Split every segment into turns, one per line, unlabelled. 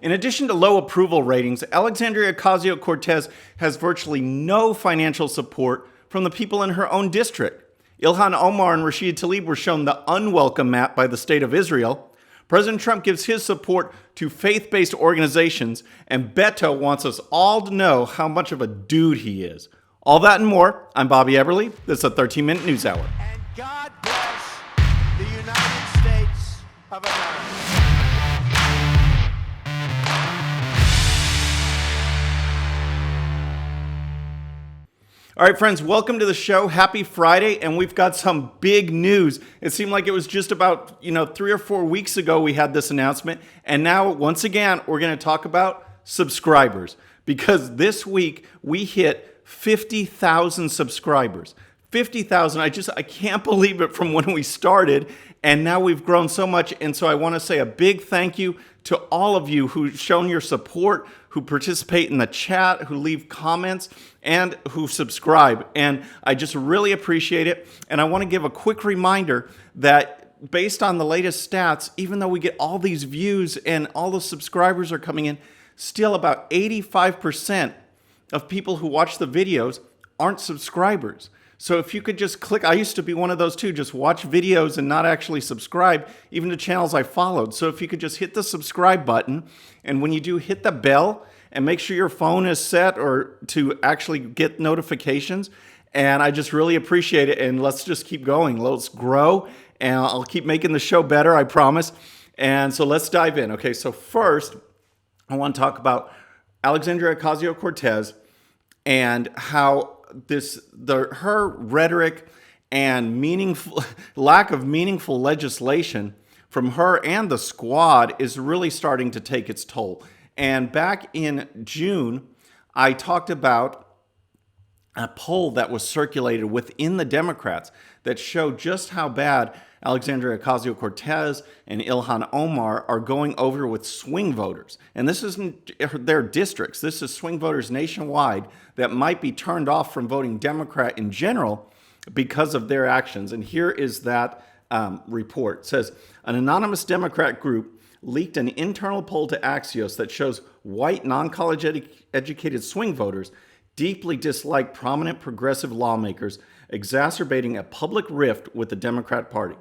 In addition to low approval ratings, Alexandria Ocasio-Cortez has virtually no financial support from the people in her own district. Ilhan Omar and Rashida Tlaib were shown the unwelcome map by the State of Israel. President Trump gives his support to faith-based organizations, and Beto wants us all to know how much of a dude he is. All that and more. I'm Bobby Eberle. This is a 13-minute news hour.
And God bless the United States of America.
All right, friends, welcome to the show. Happy Friday, and we've got some big news. It seemed like it was just about, 3 or 4 weeks ago we had this announcement, and now, once again, we're going to talk about subscribers, because this week we hit 50,000 subscribers. 50,000, I can't believe it from when we started, and now we've grown so much, and so I want to say a big thank you to all of you who've shown your support, who participate in the chat, who leave comments, and who subscribe. And I just really appreciate it. And I want to give a quick reminder that based on the latest stats, even though we get all these views and all the subscribers are coming in, still about 85% of people who watch the videos aren't subscribers. So if you could just click, I used to be one of those too, just watch videos and not actually subscribe, even to channels I followed. So if you could just hit the subscribe button, and when you do, hit the bell and make sure your phone is set or to actually get notifications. And I just really appreciate it. And let's just keep going. Let's grow. And I'll keep making the show better, I promise. And so let's dive in. Okay, so first, I want to talk about Alexandria Ocasio-Cortez and how her rhetoric and lack of meaningful legislation from her and the squad is really starting to take its toll. And back in June, I talked about a poll that was circulated within the Democrats that showed just how bad Alexandria Ocasio-Cortez and Ilhan Omar are going over with swing voters. And this isn't their districts. This is swing voters nationwide that might be turned off from voting Democrat in general because of their actions. And here is that report. It says, an anonymous Democrat group leaked an internal poll to Axios that shows white, non-college educated swing voters deeply dislike prominent progressive lawmakers, exacerbating a public rift with the Democrat Party.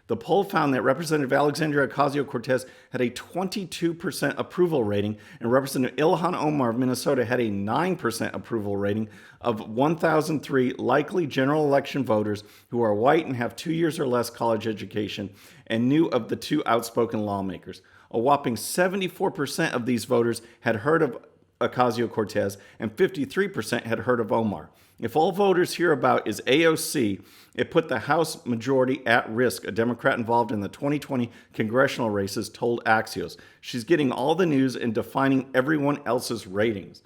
The poll found that Representative Alexandria Ocasio-Cortez had a 22% approval rating, and Representative Ilhan Omar of Minnesota had a 9% approval rating of 1,003 likely general election voters who are white and have 2 years or less college education, and knew of the two outspoken lawmakers. A whopping 74% of these voters had heard of Ocasio-Cortez, and 53% had heard of Omar. If all voters hear about is AOC, it put the House majority at risk, a Democrat involved in the 2020 congressional races told Axios. She's getting all the news and defining everyone else's races.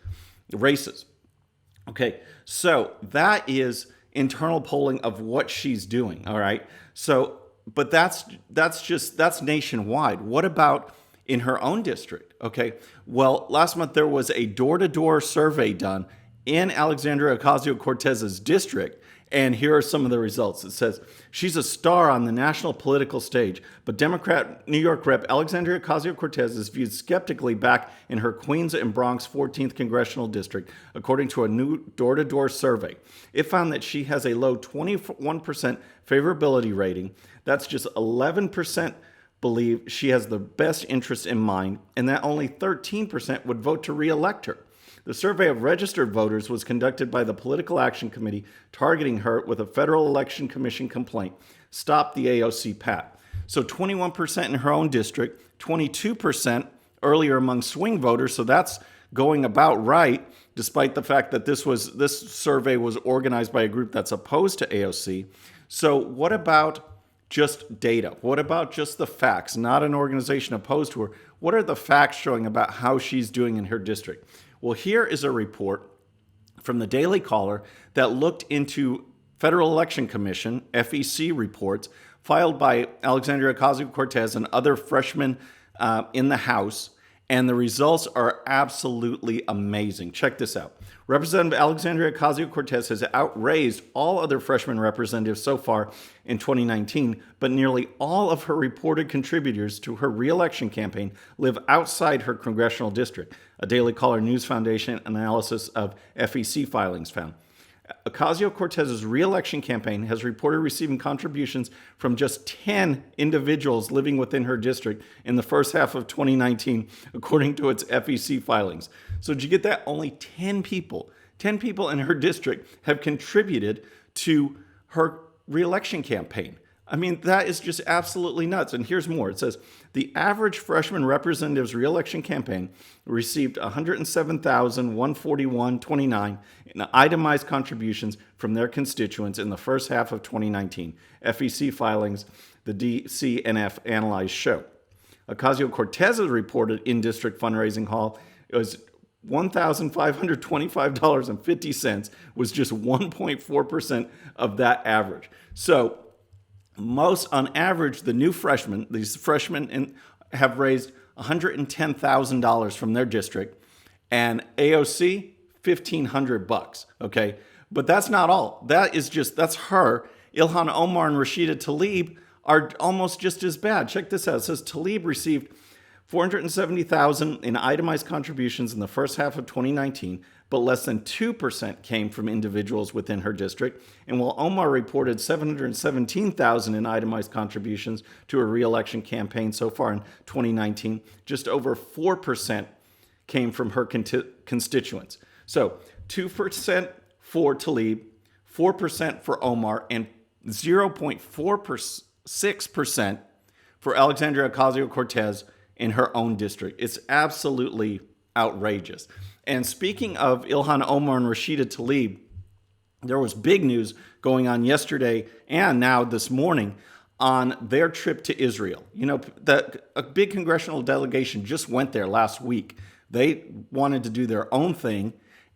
Okay, so that is internal polling of what she's doing, all right? So, but that's nationwide. What about in her own district? Okay, well, last month there was a door-to-door survey done in Alexandria Ocasio-Cortez's district, and here are some of the results. It says, she's a star on the national political stage, but Democrat New York Rep. Alexandria Ocasio-Cortez is viewed skeptically back in her Queens and Bronx 14th congressional district, according to a new door-to-door survey. It found that she has a low 21% favorability rating. That's just 11% believe she has the best interest in mind, and that only 13% would vote to re-elect her. The survey of registered voters was conducted by the Political Action Committee targeting her with a Federal Election Commission complaint. Stop the AOC pat. So 21% in her own district, 22% earlier among swing voters, so that's going about right, despite the fact that this survey was organized by a group that's opposed to AOC. So what about just data? What about just the facts, not an organization opposed to her? What are the facts showing about how she's doing in her district? Well, here is a report from the Daily Caller that looked into Federal Election Commission, FEC reports, filed by Alexandria Ocasio-Cortez and other freshmen in the House. And the results are absolutely amazing. Check this out. Representative Alexandria Ocasio-Cortez has outraised all other freshman representatives so far in 2019, but nearly all of her reported contributors to her re-election campaign live outside her congressional district, a Daily Caller News Foundation analysis of FEC filings found. Ocasio-Cortez's re-election campaign has reported receiving contributions from just 10 individuals living within her district in the first half of 2019, according to its FEC filings. So did you get that? Only 10 people in her district have contributed to her re-election campaign. I mean, that is just absolutely nuts. And here's more. It says, the average freshman representative's re-election campaign received $107,141.29 in itemized contributions from their constituents in the first half of 2019. FEC filings, the DCNF analyzed show. Ocasio-Cortez's reported in-district fundraising haul was $1,525.50, was just 1.4% of that average. So most, on average, these freshmen have raised $110,000 from their district, and AOC $1,500. Okay, but that's not all. That's her. Ilhan Omar and Rashida Tlaib are almost just as bad. Check this out. It says Tlaib received $470,000 in itemized contributions in the first half of 2019, but less than 2% came from individuals within her district. And while Omar reported $717,000 in itemized contributions to her re-election campaign so far in 2019, just over 4% came from her constituents. So 2% for Tlaib, 4% for Omar, and 0.46% for Alexandria Ocasio-Cortez in her own district. It's absolutely outrageous. And speaking of Ilhan Omar and Rashida Tlaib, there was big news going on yesterday and now this morning on their trip to Israel. You know, a big congressional delegation just went there last week. They wanted to do their own thing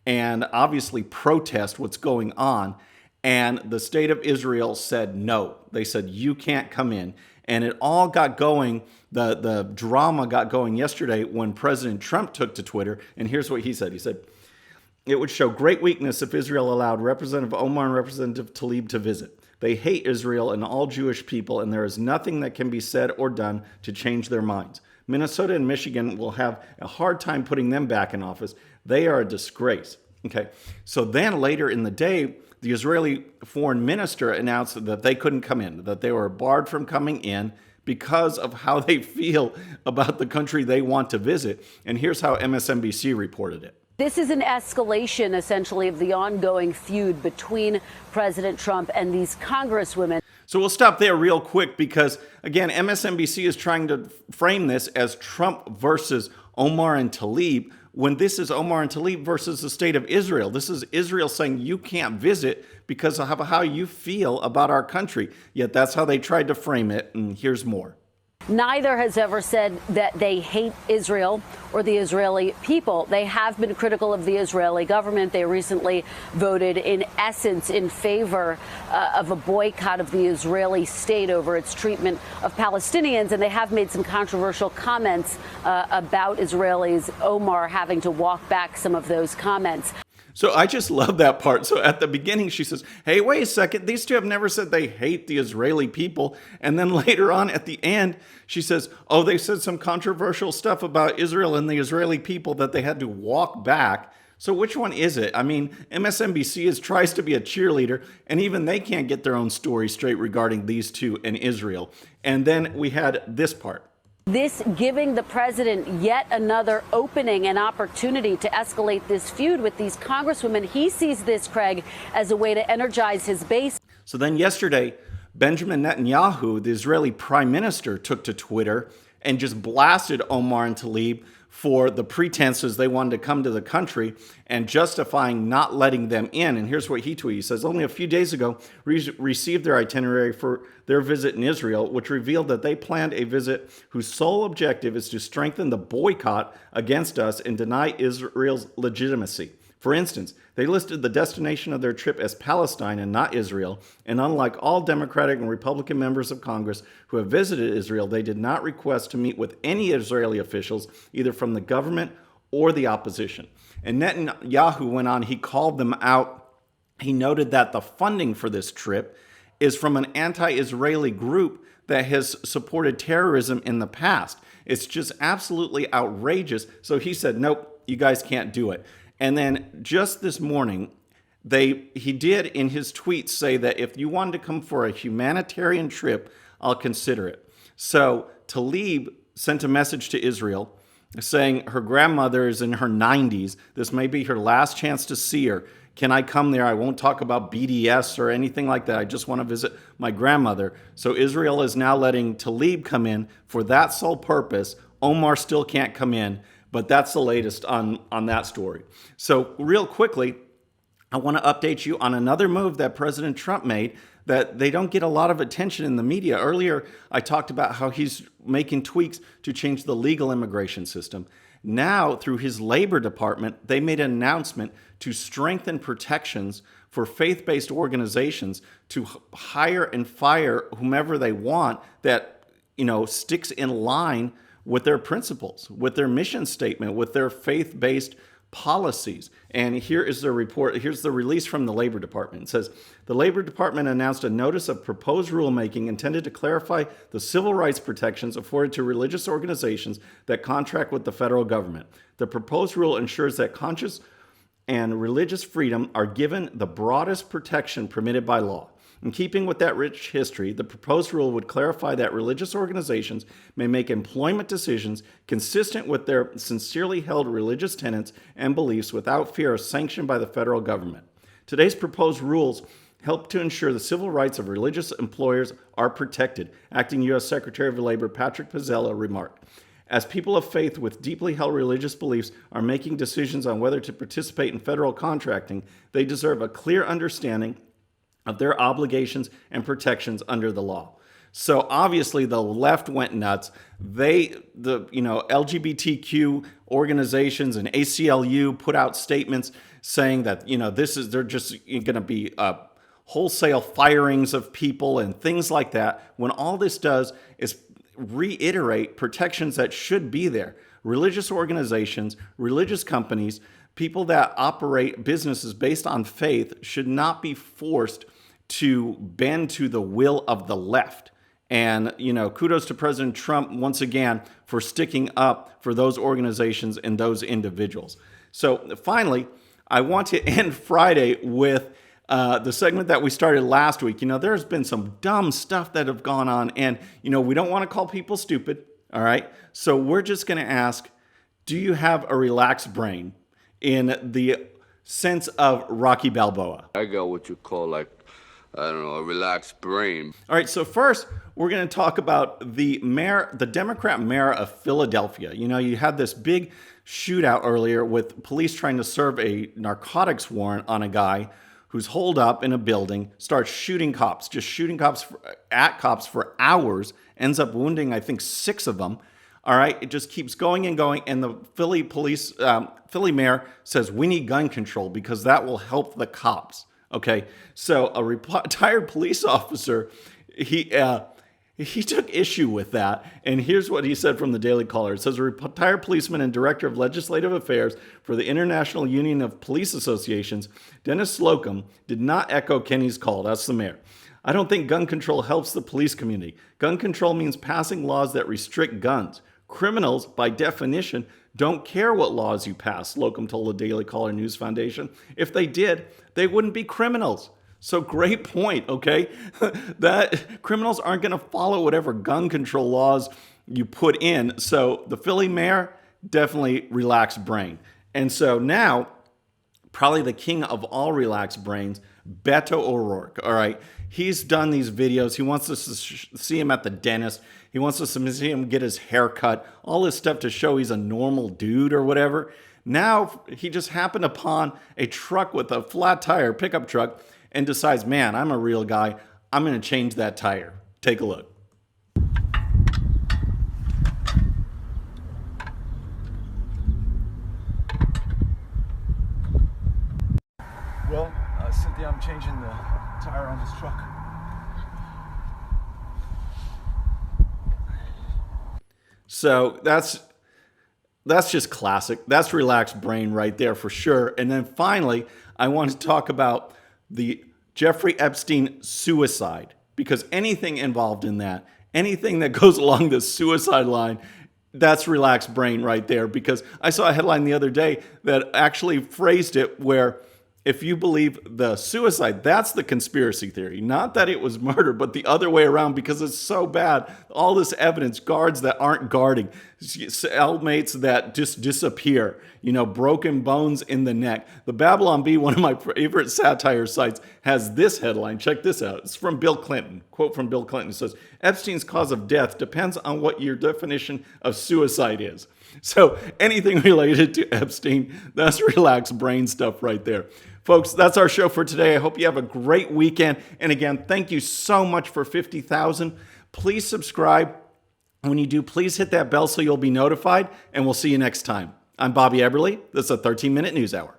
and obviously protest what's going on. And the state of Israel said no. They said, you can't come in. And it all got going, the drama got going yesterday when President Trump took to Twitter. And here's what he said. He said, it would show great weakness if Israel allowed Representative Omar and Representative Tlaib to visit. They hate Israel and all Jewish people, and there is nothing that can be said or done to change their minds. Minnesota and Michigan will have a hard time putting them back in office. They are a disgrace. Okay, so then later in the day, the Israeli foreign minister announced that they couldn't come in, that they were barred from coming in because of how they feel about the country they want to visit. And here's how MSNBC reported it.
This is an escalation, essentially, of the ongoing feud between President Trump and these congresswomen.
So we'll stop there real quick because, again, MSNBC is trying to frame this as Trump versus Omar and Tlaib, when this is Omar and Tlaib versus the state of Israel. This is Israel saying you can't visit because of how you feel about our country. Yet that's how they tried to frame it, and here's more.
Neither has ever said that they hate Israel or the Israeli people. They have been critical of the Israeli government. They recently voted, in essence, in favor of a boycott of the Israeli state over its treatment of Palestinians. And they have made some controversial comments about Israelis, Omar having to walk back some of those comments.
So I just love that part. So at the beginning, she says, hey, wait a second. These two have never said they hate the Israeli people. And then later on at the end, she says, oh, they said some controversial stuff about Israel and the Israeli people that they had to walk back. So which one is it? I mean, MSNBC tries to be a cheerleader, and even they can't get their own story straight regarding these two and Israel. And then we had this part.
This giving the president yet another opening and opportunity to escalate this feud with these congresswomen. He sees this, Craig, as a way to energize his base.
So then yesterday, Benjamin Netanyahu, the Israeli prime minister, took to Twitter and just blasted Omar and Tlaib for the pretenses they wanted to come to the country and justifying not letting them in. And here's what he tweeted. He says, only a few days ago, we received their itinerary for their visit in Israel, which revealed that they planned a visit whose sole objective is to strengthen the boycott against us and deny Israel's legitimacy. For instance, they listed the destination of their trip as Palestine and not Israel, and unlike all Democratic and Republican members of Congress who have visited Israel, they did not request to meet with any Israeli officials, either from the government or the opposition. And Netanyahu went on, he called them out. He noted that the funding for this trip is from an anti-Israeli group that has supported terrorism in the past. It's just absolutely outrageous. So he said, nope, you guys can't do it. And then just this morning, he did in his tweets say that if you wanted to come for a humanitarian trip, I'll consider it. So Tlaib sent a message to Israel saying her grandmother is in her 90s. This may be her last chance to see her. Can I come there? I won't talk about BDS or anything like that. I just want to visit my grandmother. So Israel is now letting Tlaib come in for that sole purpose. Omar still can't come in, but that's the latest on that story. So real quickly, I want to update you on another move that President Trump made that they don't get a lot of attention in the media. Earlier, I talked about how he's making tweaks to change the legal immigration system. Now, through his Labor Department, they made an announcement to strengthen protections for faith-based organizations to hire and fire whomever they want that, sticks in line with their principles, with their mission statement, with their faith-based policies. And here is the report. Here's the release from the Labor Department. It says, the Labor Department announced a notice of proposed rulemaking intended to clarify the civil rights protections afforded to religious organizations that contract with the federal government. The proposed rule ensures that conscious and religious freedom are given the broadest protection permitted by law. In keeping with that rich history, the proposed rule would clarify that religious organizations may make employment decisions consistent with their sincerely held religious tenets and beliefs without fear of sanction by the federal government. Today's proposed rules help to ensure the civil rights of religious employers are protected, Acting U.S. Secretary of Labor Patrick Pizzella remarked. As people of faith with deeply held religious beliefs are making decisions on whether to participate in federal contracting, they deserve a clear understanding of their obligations and protections under the law. So obviously the left went nuts. LGBTQ organizations and ACLU put out statements saying that, they're just going to be wholesale firings of people and things like that, when all this does is reiterate protections that should be there. Religious organizations, religious companies, people that operate businesses based on faith should not be forced to bend to the will of the left. And, kudos to President Trump once again for sticking up for those organizations and those individuals. So finally, I want to end Friday with the segment that we started last week. There's been some dumb stuff that have gone on, and, we don't want to call people stupid, all right? So we're just going to ask, do you have a relaxed brain in the sense of Rocky Balboa?
I got what you call, a relaxed brain.
All right, so first, we're going to talk about the Democrat mayor of Philadelphia. You had this big shootout earlier with police trying to serve a narcotics warrant on a guy who's holed up in a building, starts shooting cops at cops for hours, ends up wounding, I think, 6 of them. All right, it just keeps going and going, and the Philly mayor says, we need gun control because that will help the cops. Okay, so a retired police officer, he took issue with that, and here's what he said from the Daily Caller. It says, a retired policeman and director of legislative affairs for the International Union of Police Associations, Dennis Slocum, did not echo Kenny's call. That's the mayor. I don't think gun control helps the police community. Gun control means passing laws that restrict guns. Criminals, by definition, don't care what laws you pass, Slocum told the Daily Caller News Foundation. If they did, they wouldn't be criminals. So great point, okay? That criminals aren't going to follow whatever gun control laws you put in. So the Philly mayor, definitely relaxed brain. And so now, probably the king of all relaxed brains, Beto O'Rourke, all right? He's done these videos. He wants us to see him at the dentist. He wants us to see him get his hair cut, all this stuff to show he's a normal dude or whatever. Now, he just happened upon a truck with a flat tire, pickup truck, and decides, man, I'm a real guy. I'm going to change that tire. Take a look.
Well, Cynthia, I'm changing the tire on this truck.
So that's just classic. That's relaxed brain right there for sure. And then finally, I want to talk about the Jeffrey Epstein suicide, because anything involved in that, anything that goes along the suicide line, that's relaxed brain right there. Because I saw a headline the other day that actually phrased it where if you believe the suicide, that's the conspiracy theory. Not that it was murder, but the other way around, because it's so bad. All this evidence, guards that aren't guarding, cellmates that just disappear, broken bones in the neck. The Babylon Bee, one of my favorite satire sites, has this headline. Check this out. It's from Bill Clinton. Quote from Bill Clinton. It says, Epstein's cause of death depends on what your definition of suicide is. So anything related to Epstein, that's relaxed brain stuff right there. Folks, that's our show for today. I hope you have a great weekend. And again, thank you so much for 50,000. Please subscribe. When you do, please hit that bell so you'll be notified. And we'll see you next time. I'm Bobby Eberle. This is a 13-minute news hour.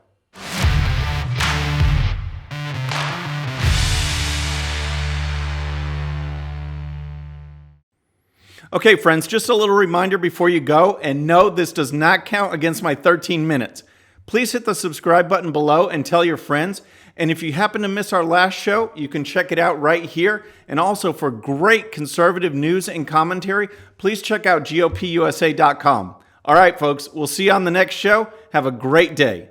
Okay, friends, just a little reminder before you go, and no, this does not count against my 13 minutes. Please hit the subscribe button below and tell your friends. And if you happen to miss our last show, you can check it out right here. And also for great conservative news and commentary, please check out GOPUSA.com. All right, folks, we'll see you on the next show. Have a great day.